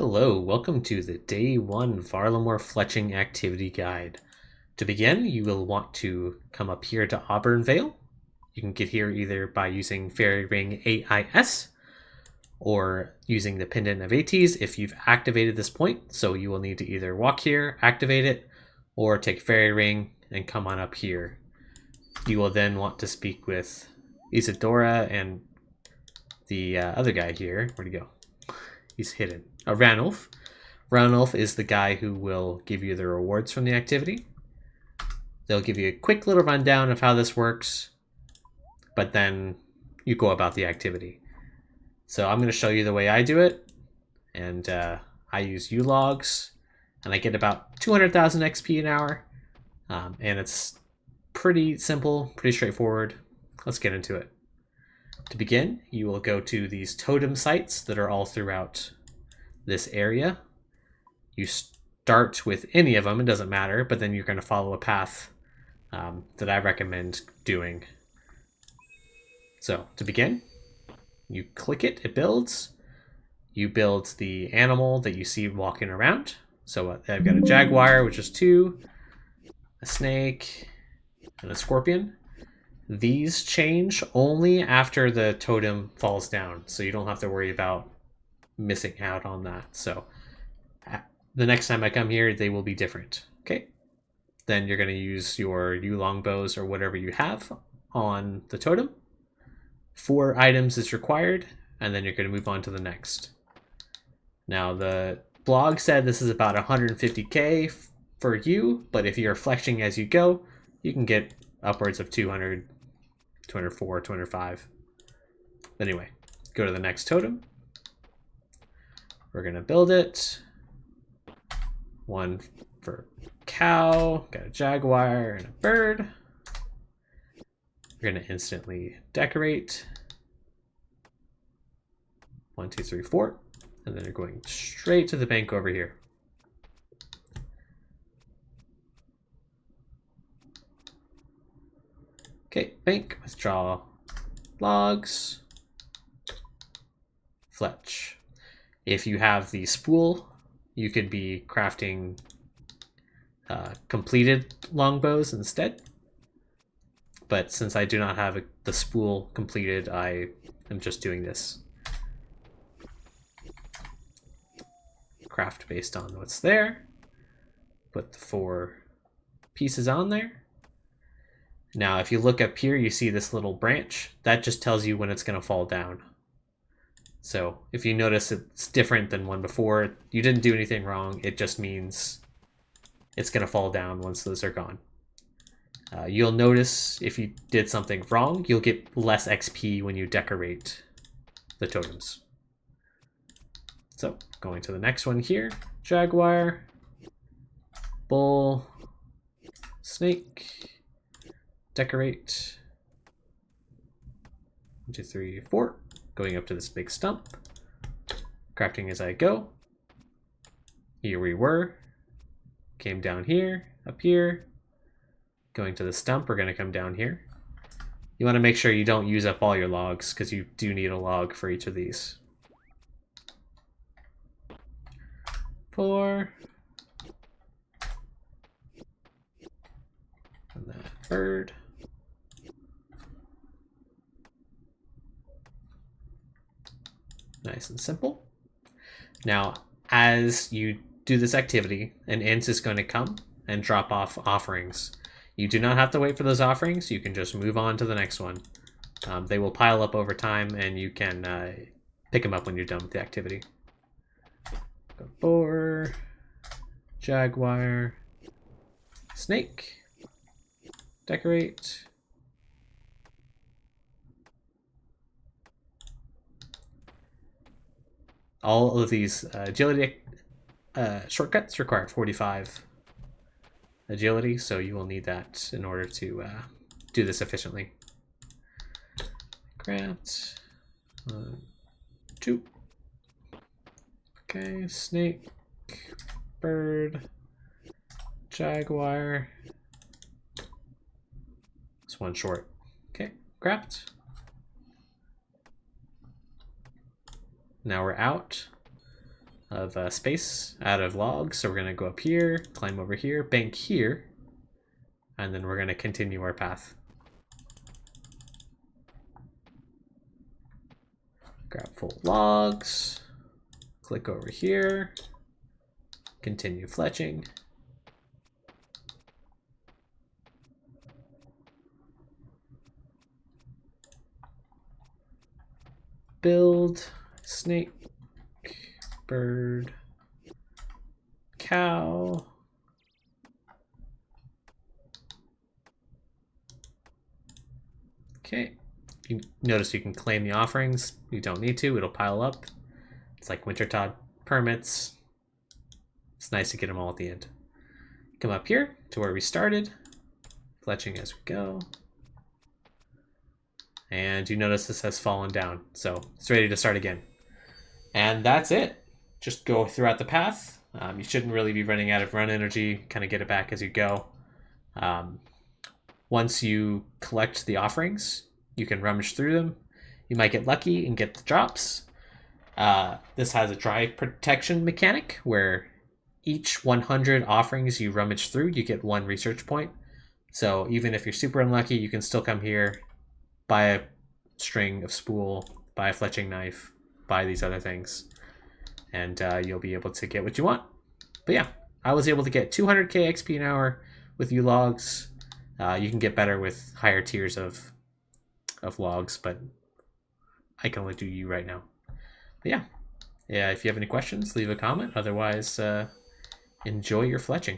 Hello, welcome to the Day 1 Varlamore Fletching Activity Guide. To begin, you will want to come up here to Auburn Vale. You can get here either by using Fairy Ring AIS or using the Pendant of ATs if you've activated this point. So you will need to either walk here, activate it, or take Fairy Ring and come on up here. You will then want to speak with Isadora and the other guy here. Where'd he go? He's hidden. Ranulf. Ranulf is the guy who will give you the rewards from the activity. They'll give you a quick little rundown of how this works, but then you go about the activity. So I'm going to show you the way I do it, and I use ulogs, and I get about 200,000 XP an hour, and it's pretty simple, pretty straightforward. Let's get into it. To begin, you will go to these totem sites that are all throughout this area. You start with any of them, it doesn't matter, but then you're going to follow a path that I recommend doing. So, to begin, you click it, it builds. You build the animal that you see walking around. So I've got a jaguar, which is 2, a snake, and a scorpion. These change only after the totem falls down, so you don't have to worry about missing out on that. So the next time I come here, they will be different. Okay. Then you're going to use your longbows or whatever you have on the totem. 4 items is required, and then you're going to move on to the next. Now, the blog said this is about 150k for you, but if you're flexing as you go, you can get upwards of 200, 204, 205. Anyway, go to the next totem. We're going to build it. 1 for cow, got a jaguar and a bird. We're going to instantly decorate. 1, 2, 3, 4. And then you're going straight to the bank over here. Okay, bank, withdraw logs, fletch. If you have the spool, you could be crafting completed longbows instead. But since I do not have the spool completed, I am just doing this. Craft based on what's there. Put the 4 pieces on there. Now, if you look up here, you see this little branch. That just tells you when it's going to fall down. So if you notice it's different than one before, you didn't do anything wrong. It just means it's going to fall down once those are gone. You'll notice if you did something wrong, you'll get less XP when you decorate the totems. So going to the next one here, jaguar, bull, snake, decorate. 1, 2, 3, 4. Going up to this big stump. Crafting as I go. Here we were. Came down here, up here. Going to the stump, we're going to come down here. You want to make sure you don't use up all your logs, because you do need a log for each of these. 4. And that bird. Nice and simple. Now, as you do this activity, an int is going to come and drop off offerings. You do not have to wait for those offerings. You can just move on to the next one. They will pile up over time, and you can pick them up when you're done with the activity. Boar, jaguar, snake, decorate. All of these agility shortcuts require 45 agility, so you will need that in order to do this efficiently. Craft. 1, 2. Okay, snake, bird, jaguar. This one short. Okay, craft. Now we're out. of space out of logs. So we're going to go up here, climb over here, bank here, and then we're going to continue our path. Grab full logs, click over here, continue fletching. Build, snake, bird, cow. Okay, you notice you can claim the offerings. You don't need to, it'll pile up. It's like Wintertod permits. It's nice to get them all at the end. Come up here to where we started, fletching as we go. And you notice this has fallen down, so it's ready to start again. And that's it. Just go throughout the path. You shouldn't really be running out of run energy. Kind of get it back as you go. Once you collect the offerings, you can rummage through them. You might get lucky and get the drops. This has a dry protection mechanic where each 100 offerings you rummage through, you get 1 research point. So even if you're super unlucky, you can still come here, buy a string of spool, buy a fletching knife, buy these other things, and you'll be able to get what you want. But yeah, I was able to get 200k XP an hour with U logs. You can get better with higher tiers of logs, but I can only do U right now. But yeah, if you have any questions, leave a comment. Otherwise, enjoy your fletching.